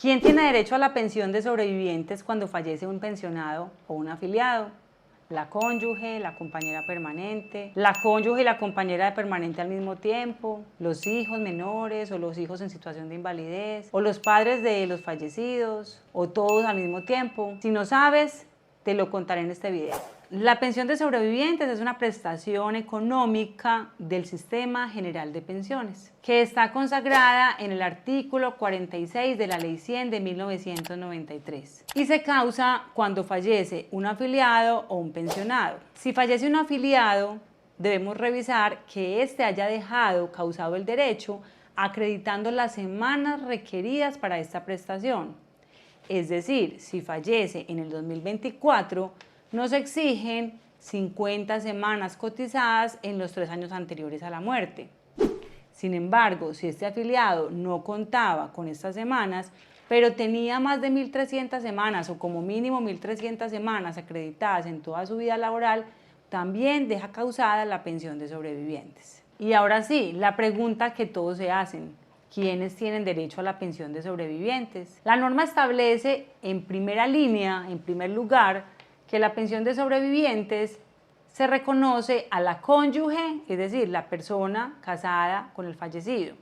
¿Quién tiene derecho a la pensión de sobrevivientes cuando fallece un pensionado o un afiliado? La cónyuge, la compañera permanente, la cónyuge y la compañera de permanente al mismo tiempo, los hijos menores o los hijos en situación de invalidez, o los padres de los fallecidos, o todos al mismo tiempo. Si no sabes, te lo contaré en este video. La pensión de sobrevivientes es una prestación económica del Sistema General de Pensiones, que está consagrada en el artículo 46 de la Ley 100 de 1993 y se causa cuando fallece un afiliado o un pensionado. Si fallece un afiliado, debemos revisar que éste haya dejado causado el derecho acreditando las semanas requeridas para esta prestación. Es decir, si fallece en el 2024, nos exigen 50 semanas cotizadas en los 3 años anteriores a la muerte. Sin embargo, si este afiliado no contaba con estas semanas, pero tenía más de 1.300 semanas o como mínimo 1.300 semanas acreditadas en toda su vida laboral, también deja causada la pensión de sobrevivientes. Y ahora sí, la pregunta que todos se hacen: ¿quiénes tienen derecho a la pensión de sobrevivientes? La norma establece en primera línea, en primer lugar, que la pensión de sobrevivientes se reconoce a la cónyuge, es decir, la persona casada con el fallecido,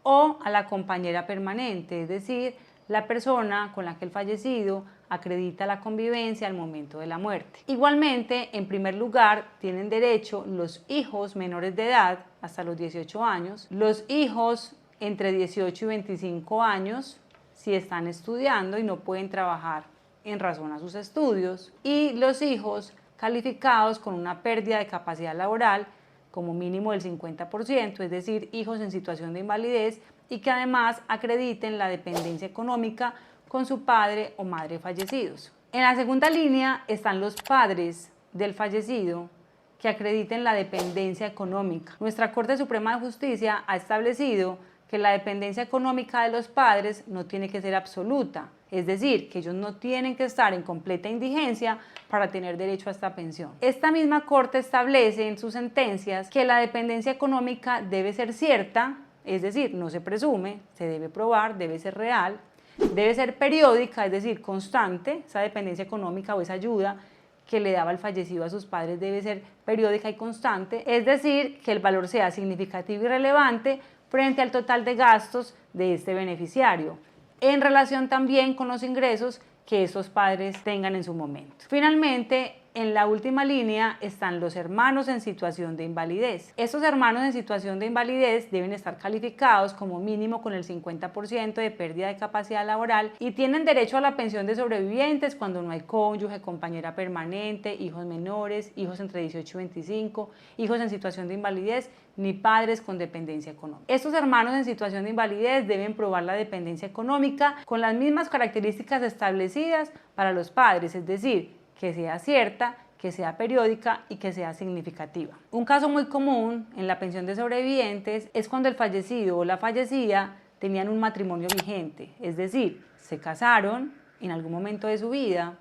o a la compañera permanente, es decir, la persona con la que el fallecido acredita la convivencia al momento de la muerte. Igualmente, en primer lugar, tienen derecho los hijos menores de edad hasta los 18 años, los hijos entre 18 y 25 años si están estudiando y no pueden trabajar en razón a sus estudios, y los hijos calificados con una pérdida de capacidad laboral como mínimo del 50%, es decir, hijos en situación de invalidez y que además acrediten la dependencia económica con su padre o madre fallecidos. En la segunda línea están los padres del fallecido que acrediten la dependencia económica. Nuestra Corte Suprema de Justicia ha establecido que la dependencia económica de los padres no tiene que ser absoluta, es decir, que ellos no tienen que estar en completa indigencia para tener derecho a esta pensión. Esta misma Corte establece en sus sentencias que la dependencia económica debe ser cierta, es decir, no se presume, se debe probar, debe ser real, debe ser periódica, es decir, constante, esa dependencia económica o esa ayuda que le daba el fallecido a sus padres debe ser periódica y constante, es decir, que el valor sea significativo y relevante frente al total de gastos de este beneficiario, en relación también con los ingresos que esos padres tengan en su momento. Finalmente, en la última línea están los hermanos en situación de invalidez. Estos hermanos en situación de invalidez deben estar calificados como mínimo con el 50% de pérdida de capacidad laboral y tienen derecho a la pensión de sobrevivientes cuando no hay cónyuge, compañera permanente, hijos menores, hijos entre 18 y 25, hijos en situación de invalidez, ni padres con dependencia económica. Estos hermanos en situación de invalidez deben probar la dependencia económica con las mismas características establecidas para los padres, es decir, que sea cierta, que sea periódica y que sea significativa. Un caso muy común en la pensión de sobrevivientes es cuando el fallecido o la fallecida tenían un matrimonio vigente, es decir, se casaron en algún momento de su vida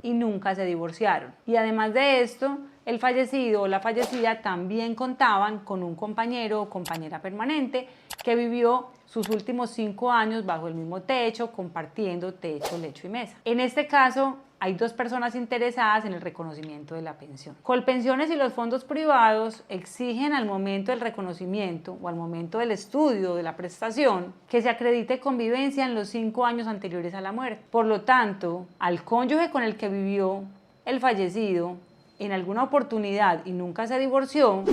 y nunca se divorciaron. Y además de esto, el fallecido o la fallecida también contaban con un compañero o compañera permanente que vivió sus últimos 5 años bajo el mismo techo, compartiendo techo, lecho y mesa. En este caso, hay 2 personas interesadas en el reconocimiento de la pensión. Colpensiones y los fondos privados exigen al momento del reconocimiento o al momento del estudio de la prestación que se acredite convivencia en los 5 años anteriores a la muerte. Por lo tanto, al cónyuge con el que vivió el fallecido en alguna oportunidad y nunca se divorció,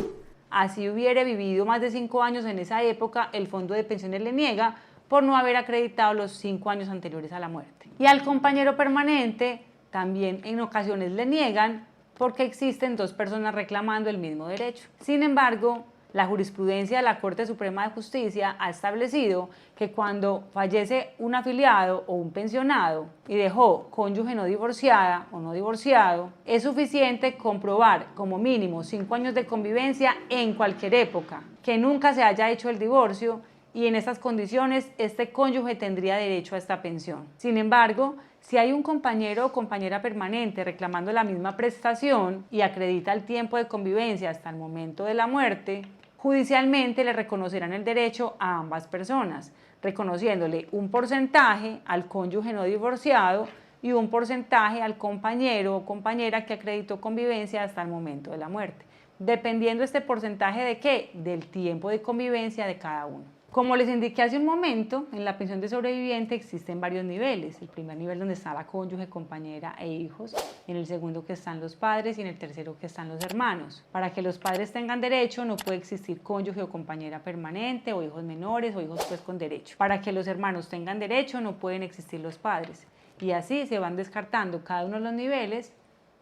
así hubiere vivido más de 5 años en esa época, el fondo de pensiones le niega por no haber acreditado los 5 años anteriores a la muerte. Y al compañero permanente también en ocasiones le niegan porque existen 2 personas reclamando el mismo derecho. Sin embargo, la jurisprudencia de la Corte Suprema de Justicia ha establecido que cuando fallece un afiliado o un pensionado y dejó cónyuge no divorciada o no divorciado, es suficiente comprobar como mínimo 5 años de convivencia en cualquier época, que nunca se haya hecho el divorcio, y en estas condiciones este cónyuge tendría derecho a esta pensión. Sin embargo, si hay un compañero o compañera permanente reclamando la misma prestación y acredita el tiempo de convivencia hasta el momento de la muerte, judicialmente le reconocerán el derecho a ambas personas, reconociéndole un porcentaje al cónyuge no divorciado y un porcentaje al compañero o compañera que acreditó convivencia hasta el momento de la muerte. Dependiendo este porcentaje de qué, del tiempo de convivencia de cada uno. Como les indiqué hace un momento, en la pensión de sobreviviente existen varios niveles. El primer nivel donde está la cónyuge, compañera e hijos, en el segundo que están los padres y en el tercero que están los hermanos. Para que los padres tengan derecho no puede existir cónyuge o compañera permanente o hijos menores o hijos pues con derecho. Para que los hermanos tengan derecho no pueden existir los padres. Y así se van descartando cada uno de los niveles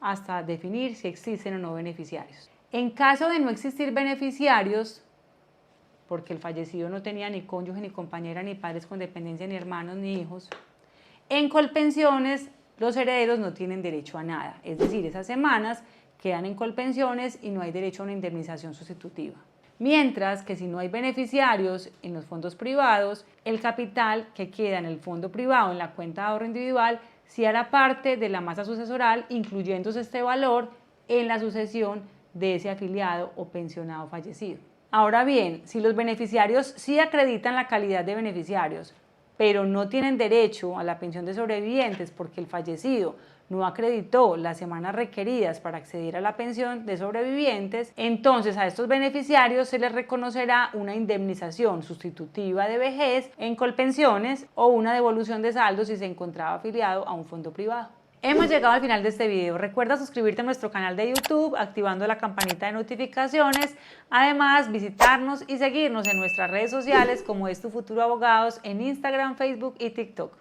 hasta definir si existen o no beneficiarios. En caso de no existir beneficiarios, porque el fallecido no tenía ni cónyuge, ni compañera, ni padres con dependencia, ni hermanos, ni hijos, en colpensiones los herederos no tienen derecho a nada. Es decir, esas semanas quedan en colpensiones y no hay derecho a una indemnización sustitutiva. Mientras que si no hay beneficiarios en los fondos privados, el capital que queda en el fondo privado, en la cuenta de ahorro individual, sí hará parte de la masa sucesoral, incluyéndose este valor en la sucesión de ese afiliado o pensionado fallecido. Ahora bien, si los beneficiarios sí acreditan la calidad de beneficiarios, pero no tienen derecho a la pensión de sobrevivientes porque el fallecido no acreditó las semanas requeridas para acceder a la pensión de sobrevivientes, entonces a estos beneficiarios se les reconocerá una indemnización sustitutiva de vejez en colpensiones o una devolución de saldo si se encontraba afiliado a un fondo privado. Hemos llegado al final de este video. Recuerda suscribirte a nuestro canal de YouTube activando la campanita de notificaciones. Además, visitarnos y seguirnos en nuestras redes sociales como Es Tu Futuro Abogados en Instagram, Facebook y TikTok.